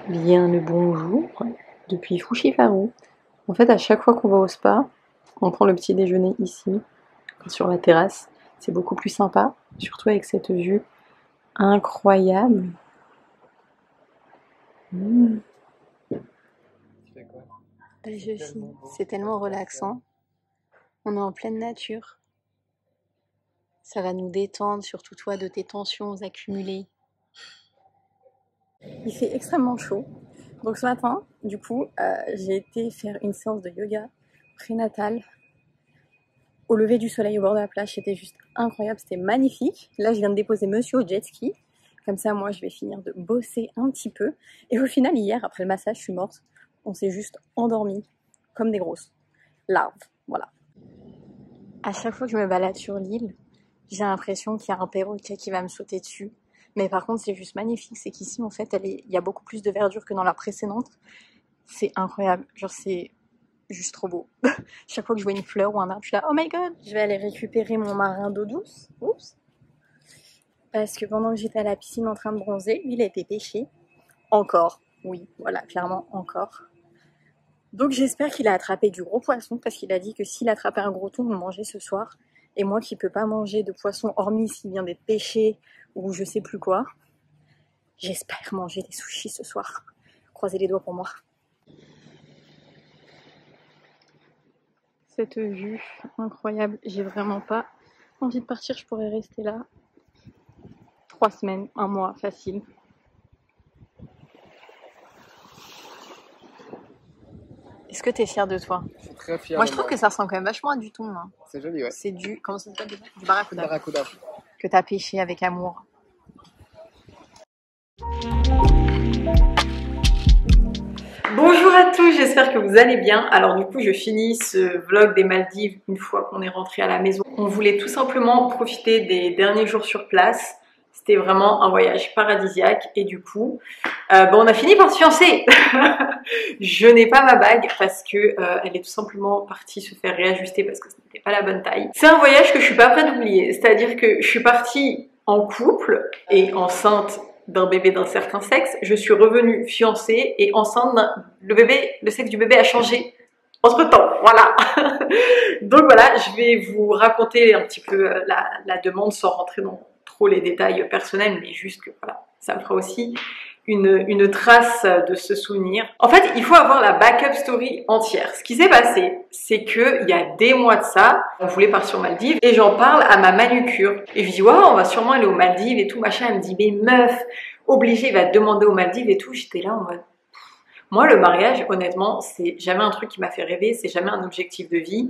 Bien le bonjour depuis Fujifaru. En fait, à chaque fois qu'on va au spa, on prend le petit déjeuner ici, sur la terrasse. C'est beaucoup plus sympa, surtout avec cette vue incroyable. C'est tellement relaxant. On est en pleine nature. Ça va nous détendre, surtout toi, de tes tensions accumulées. Il fait extrêmement chaud. Donc ce matin, du coup, j'ai été faire une séance de yoga prénatal au lever du soleil au bord de la plage. C'était juste incroyable, c'était magnifique. Là, je viens de déposer monsieur au jet ski. Comme ça, moi, je vais finir de bosser un petit peu. Et au final, hier, après le massage, je suis morte. On s'est juste endormis comme des grosses larves. Voilà. À chaque fois que je me balade sur l'île, j'ai l'impression qu'il y a un perroquet qui va me sauter dessus. Mais par contre, c'est juste magnifique. C'est qu'ici, en fait, il y a beaucoup plus de verdure que dans la précédente. C'est incroyable. Genre, c'est juste trop beau. Chaque fois que je vois une fleur ou un arbre, je suis là, oh my god. Je vais aller récupérer mon marin d'eau douce. Oups. Parce que pendant que j'étais à la piscine en train de bronzer, lui, il a été pêché. Encore. Oui, voilà, clairement, encore. Donc j'espère qu'il a attrapé du gros poisson, parce qu'il a dit que s'il attrapait un gros thon, on le mangeait ce soir. Et moi qui peux pas manger de poisson, hormis s'il vient d'être pêché ou je sais plus quoi, j'espère manger des sushis ce soir. Croisez les doigts pour moi. Cette vue incroyable, j'ai vraiment pas envie de partir, je pourrais rester là 3 semaines, 1 mois, facile. Est-ce que t'es fière de toi? Je suis très fière. Moi je trouve que ça ressemble quand même vachement à du thon. Hein. C'est joli, ouais. C'est du, comment ça s'appelle déjà? Du barracuda. Barracuda. Que t'as pêché avec amour. Bonjour à tous, j'espère que vous allez bien. Alors du coup je finis ce vlog des Maldives une fois qu'on est rentré à la maison. On voulait tout simplement profiter des derniers jours sur place. C'était vraiment un voyage paradisiaque et du coup on a fini par se fiancer. Je n'ai pas ma bague parce que elle est tout simplement partie se faire réajuster parce que ce n'était pas la bonne taille. C'est un voyage que je suis pas prête d'oublier, c'est-à-dire que je suis partie en couple et enceinte d'un bébé d'un certain sexe, je suis revenue fiancée et enceinte le sexe du bébé a changé entre temps, voilà. Donc voilà, je vais vous raconter un petit peu la demande sans rentrer dans trop les détails personnels, mais juste que voilà, ça me fera aussi une trace de ce souvenir. En fait, il faut avoir la backup story entière. Ce qui s'est passé, c'est que il y a des mois de ça, on voulait partir aux Maldives et j'en parle à ma manucure. Et je lui dis, ouais, on va sûrement aller aux Maldives et tout, machin. Elle me dit, mais meuf, obligée, il va te demander aux Maldives et tout. J'étais là en mode... Moi, le mariage, honnêtement, c'est jamais un truc qui m'a fait rêver, c'est jamais un objectif de vie.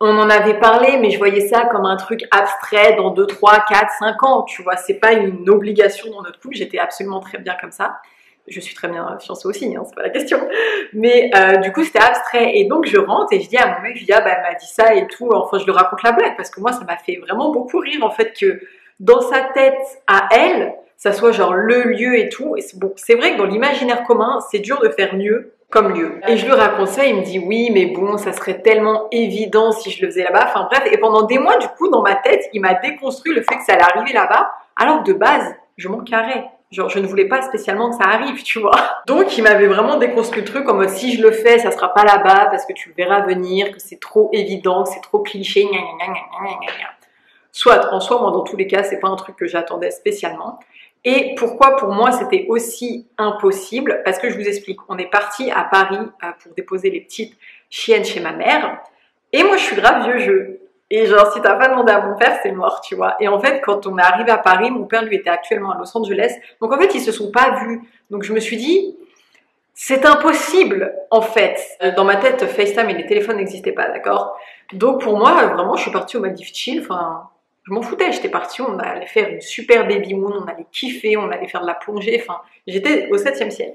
On en avait parlé, mais je voyais ça comme un truc abstrait dans 2, 3, 4, 5 ans, tu vois. C'est pas une obligation dans notre couple, j'étais absolument très bien comme ça. Je suis très bien fiancée aussi, hein, c'est pas la question. Mais du coup, c'était abstrait. Et donc, je rentre et je dis à mon mec, je dis, ah bah, elle m'a dit ça et tout. Enfin, je lui raconte la blague parce que moi, ça m'a fait vraiment beaucoup rire, en fait, que dans sa tête, à elle, ça soit genre le lieu et tout. Et bon, c'est vrai que dans l'imaginaire commun, c'est dur de faire mieux comme lieu. Et je lui raconte ça, il me dit oui, mais bon, ça serait tellement évident si je le faisais là-bas. Enfin bref, et pendant des mois, du coup, dans ma tête, il m'a déconstruit le fait que ça allait arriver là-bas, alors que de base, je m'en carrais. Genre, je ne voulais pas spécialement que ça arrive, tu vois. Donc, il m'avait vraiment déconstruit le truc en mode si je le fais, ça sera pas là-bas parce que tu le verras venir, que c'est trop évident, que c'est trop cliché, gna gna gna gna gna gna. Soit, en soi, moi, dans tous les cas, c'est pas un truc que j'attendais spécialement. Et pourquoi pour moi c'était aussi impossible? Parce que je vous explique, on est parti à Paris pour déposer les petites chiennes chez ma mère. Et moi je suis grave vieux jeu. Et genre si t'as pas demandé à mon père, c'est mort, tu vois. Et en fait quand on est arrivé à Paris, mon père lui était actuellement à Los Angeles. Donc en fait ils se sont pas vus. Donc je me suis dit, c'est impossible en fait. Dans ma tête, FaceTime et les téléphones n'existaient pas, d'accord? Donc pour moi, vraiment je suis partie au Maldives chill, enfin... Je m'en foutais, j'étais partie, on allait faire une super baby moon, on allait kiffer, on allait faire de la plongée, enfin, j'étais au 7e ciel.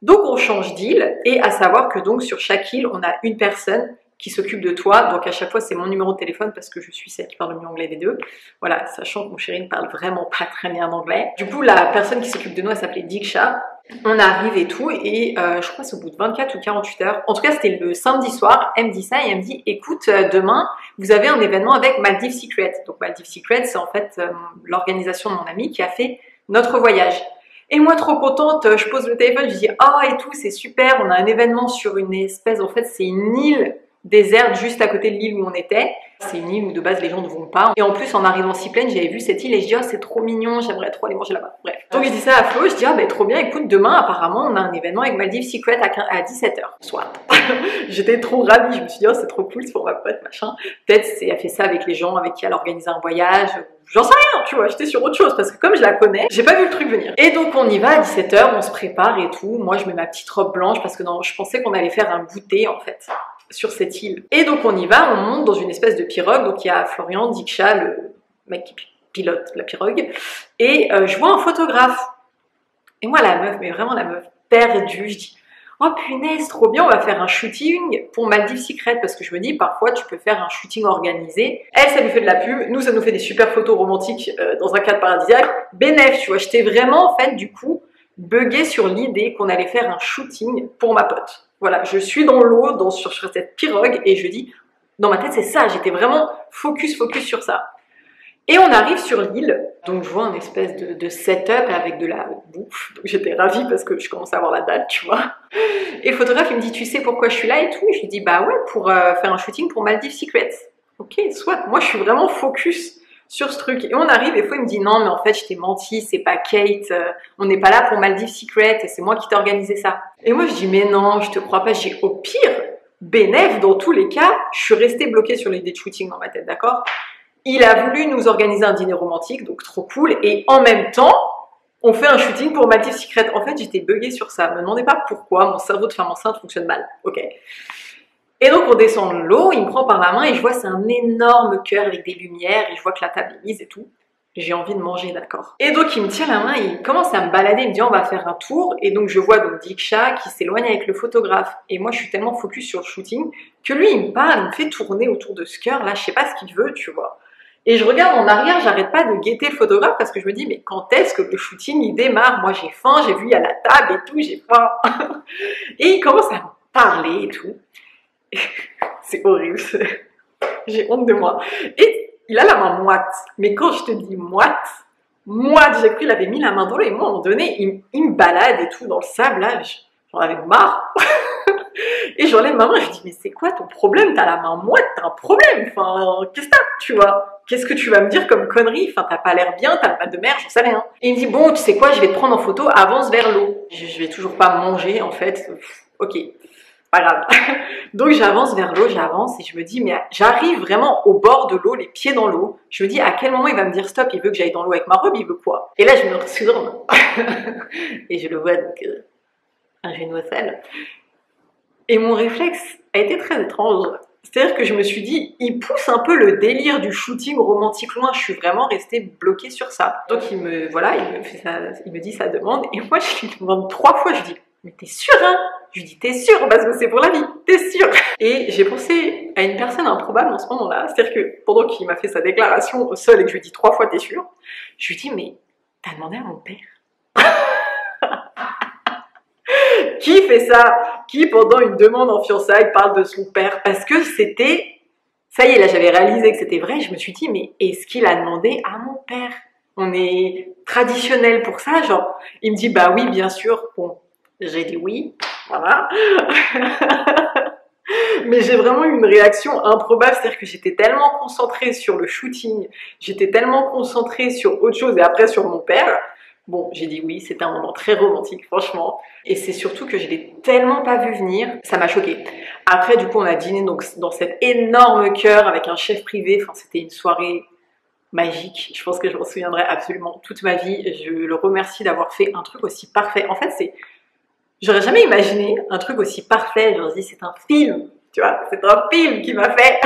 Donc on change d'île, et à savoir que donc sur chaque île, on a une personne qui s'occupe de toi, donc à chaque fois c'est mon numéro de téléphone parce que je suis celle qui parle le mieux anglais des deux, voilà, sachant que mon chéri ne parle vraiment pas très bien anglais. Du coup la personne qui s'occupe de nous, elle s'appelait Diksha, on arrive et tout, et je crois que c'est au bout de 24 ou 48 heures, en tout cas c'était le samedi soir, elle me dit ça et elle me dit écoute, demain vous avez un événement avec Maldives Secret. Donc Maldives Secret c'est en fait l'organisation de mon ami qui a fait notre voyage. Et moi, trop contente, je pose le téléphone, je dis « Ah, et tout, c'est super, on a un événement sur une espèce, en fait, c'est une île déserte juste à côté de l'île où on était. C'est une île où de base les gens ne vont pas. Et en plus, en arrivant si pleine, j'avais vu cette île et je dis « Oh, c'est trop mignon, j'aimerais trop aller manger là-bas. » Bref. Donc je dis ça à Flo, je dis « Ah, ben trop bien, écoute, demain, apparemment, on a un événement avec Maldives Secret à 17h. » Soit. J'étais trop ravie, je me suis dit « Oh, c'est trop cool, c'est pour ma pote, machin. » Peut-être elle fait ça avec les gens avec qui elle organise un voyage. J'en sais rien, tu vois, j'étais sur autre chose parce que comme je la connais, j'ai pas vu le truc venir. Et donc on y va à 17h, on se prépare et tout. Moi je mets ma petite robe blanche parce que je pensais qu'on allait faire un goûter en fait sur cette île. Et donc on y va, on monte dans une espèce de pirogue. Donc il y a Florian, Diksha, le mec qui pilote la pirogue. Et je vois un photographe. Et moi la meuf, mais vraiment la meuf perdue, je dis oh punaise, trop bien, on va faire un shooting pour Maldives Secret parce que je me dis parfois tu peux faire un shooting organisé. Elle, ça lui fait de la pub, nous ça nous fait des super photos romantiques dans un cadre paradisiaque. Bénéf, tu vois, j'étais vraiment en fait du coup buggée sur l'idée qu'on allait faire un shooting pour ma pote. Voilà, je suis dans l'eau, sur cette pirogue et je dis, dans ma tête c'est ça, j'étais vraiment focus sur ça. Et on arrive sur l'île, donc je vois un espèce de setup avec de la bouffe. Donc j'étais ravie parce que je commence à avoir la dalle, tu vois. Et le photographe, il me dit, tu sais pourquoi je suis là et tout? Et je lui dis, bah ouais, pour faire un shooting pour Maldives Secrets. Ok, soit. Moi, je suis vraiment focus sur ce truc. Et on arrive et il me dit, non, mais en fait, je t'ai menti, c'est pas Kate, on n'est pas là pour Maldives Secrets, c'est moi qui t'ai organisé ça. Et moi, je dis, mais non, je te crois pas, j'ai au pire, bénéf, dans tous les cas, je suis restée bloquée sur l'idée de shooting dans ma tête, d'accord? Il a voulu nous organiser un dîner romantique, donc trop cool, et en même temps, on fait un shooting pour Maldives Secret. En fait, j'étais buggée sur ça. Me demandez pas pourquoi, mon cerveau de femme enceinte fonctionne mal, ok. Et donc, on descend de l'eau, il me prend par la main et je vois c'est un énorme cœur avec des lumières et je vois que la table est mise et tout. J'ai envie de manger, d'accord. Et donc, il me tient la main et il commence à me balader, il me dit on va faire un tour. Et donc, je vois donc Diksha qui s'éloigne avec le photographe. Et moi, je suis tellement focus sur le shooting que lui, il me parle, il me fait tourner autour de ce cœur. Là, je sais pas ce qu'il veut, tu vois. Et je regarde en arrière, j'arrête pas de guetter le photographe parce que je me dis, mais quand est-ce que le shooting il démarre? Moi j'ai faim, j'ai vu il y a la table et tout, j'ai faim. Et il commence à me parler et tout. C'est horrible, j'ai honte de moi. Et il a la main moite. Mais quand je te dis moite, j'ai cru qu'il avait mis la main dans l'eau et moi à un moment donné, il me balade et tout dans le sable, là, j'en avais marre. Et j'enlève ma main, je dis mais c'est quoi ton problème? T'as la main moite, t'as un problème, enfin qu'est-ce que t'as, tu vois? Qu'est-ce que tu vas me dire comme connerie? Enfin t'as pas l'air bien, t'as pas de mer, j'en sais rien. Et il me dit bon tu sais quoi, je vais te prendre en photo, avance vers l'eau. Je vais toujours pas manger en fait, ok, pas grave. Donc j'avance vers l'eau, j'avance et je me dis mais j'arrive vraiment au bord de l'eau, les pieds dans l'eau. Je me dis à quel moment il va me dire stop, il veut que j'aille dans l'eau avec ma robe, il veut quoi? Et là je me retourne et je le vois donc un genou au sel. Et mon réflexe a été très étrange. C'est-à-dire que je me suis dit, il pousse un peu le délire du shooting romantique loin. Je suis vraiment restée bloquée sur ça. Donc il me dit sa demande. Et moi, je lui demande 3 fois. Je dis, mais t'es sûre, hein? Je lui dis, t'es sûre? Parce que c'est pour la vie. T'es sûre? Et j'ai pensé à une personne improbable en ce moment-là. C'est-à-dire que pendant qu'il m'a fait sa déclaration au sol et que je lui dis 3 fois, t'es sûre? Je lui dis, mais t'as demandé à mon père? Qui fait ça? Qui, pendant une demande en fiançailles, parle de son père? Parce que c'était... Ça y est, là, j'avais réalisé que c'était vrai. Je me suis dit, mais est-ce qu'il a demandé à mon père? On est traditionnel pour ça, genre... Il me dit, bah oui, bien sûr. Bon, j'ai dit oui, voilà. Mais j'ai vraiment eu une réaction improbable. C'est-à-dire que j'étais tellement concentrée sur le shooting, j'étais tellement concentrée sur autre chose et après sur mon père... Bon, j'ai dit oui, c'était un moment très romantique, franchement. Et c'est surtout que je l'ai tellement pas vu venir, ça m'a choquée. Après, du coup, on a dîné donc, dans cet énorme cœur avec un chef privé. Enfin, c'était une soirée magique. Je pense que je m'en souviendrai absolument toute ma vie. Je le remercie d'avoir fait un truc aussi parfait. En fait, j'aurais jamais imaginé un truc aussi parfait. Je me dis, c'est un film. tu vois, c'est un film qui m'a fait.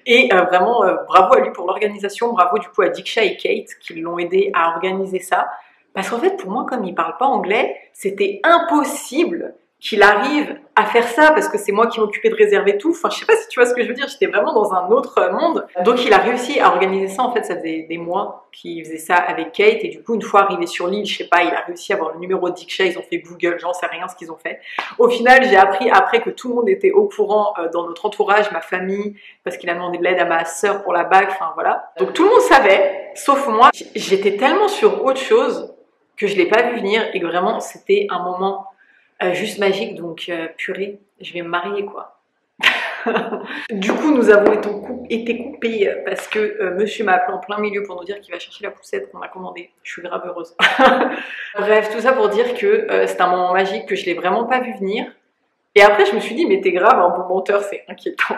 Et vraiment, bravo à lui pour l'organisation, bravo du coup à Diksha et Kate qui l'ont aidé à organiser ça. Parce qu'en fait, pour moi, comme il parle pas anglais, c'était impossible qu'il arrive à faire ça parce que c'est moi qui m'occupais de réserver tout. Enfin, je sais pas si tu vois ce que je veux dire, j'étais vraiment dans un autre monde. Donc il a réussi à organiser ça, en fait, ça faisait des mois qu'il faisait ça avec Kate et du coup, une fois arrivé sur l'île, je sais pas, il a réussi à avoir le numéro de Diksha, ils ont fait Google, j'en sais rien ce qu'ils ont fait. Au final, j'ai appris après que tout le monde était au courant dans notre entourage, ma famille, parce qu'il a demandé de l'aide à ma sœur pour la bague, enfin voilà. Donc tout le monde savait, sauf moi. J'étais tellement sur autre chose que je l'ai pas vu venir et que vraiment c'était un moment juste magique, donc purée, je vais me marier quoi. Du coup, nous avons été coupés parce que monsieur m'a appelé en plein milieu pour nous dire qu'il va chercher la poussette qu'on a commandée. Je suis grave heureuse. Bref, tout ça pour dire que c'est un moment magique que je l'ai vraiment pas vu venir. Et après, je me suis dit, mais t'es grave un bon menteur, c'est inquiétant.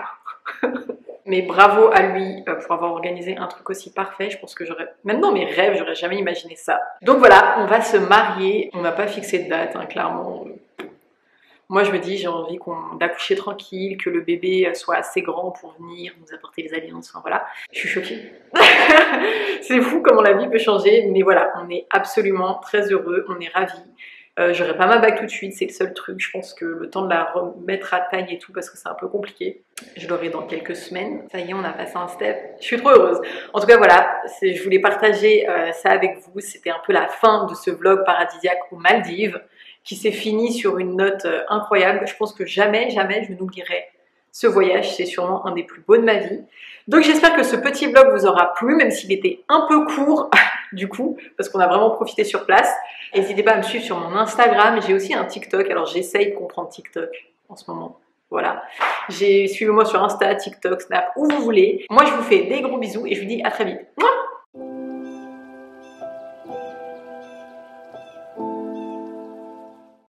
Mais bravo à lui pour avoir organisé un truc aussi parfait. Je pense que même dans mes rêves, j'aurais jamais imaginé ça. Donc voilà, on va se marier. On n'a pas fixé de date, hein, clairement. Moi, je me dis, j'ai envie d'accoucher tranquille, que le bébé soit assez grand pour venir nous apporter les alliances. Enfin voilà, je suis choquée. C'est fou comment la vie peut changer. Mais voilà, on est absolument très heureux, on est ravis. J'aurai pas ma bague tout de suite, c'est le seul truc. Je pense que le temps de la remettre à taille et tout, parce que c'est un peu compliqué. Je l'aurai dans quelques semaines. Ça y est, on a passé un step. Je suis trop heureuse. En tout cas, voilà, je voulais partager ça avec vous. C'était un peu la fin de ce vlog paradisiaque aux Maldives, qui s'est fini sur une note incroyable. Je pense que jamais, jamais je n'oublierai ce voyage. C'est sûrement un des plus beaux de ma vie. Donc j'espère que ce petit vlog vous aura plu, même s'il était un peu court du coup, parce qu'on a vraiment profité sur place. N'hésitez pas à me suivre sur mon Instagram. J'ai aussi un TikTok, alors j'essaye de comprendre TikTok en ce moment. Voilà. Suivez-moi sur Insta, TikTok, Snap, où vous voulez. Moi, je vous fais des gros bisous et je vous dis à très vite. Mouah.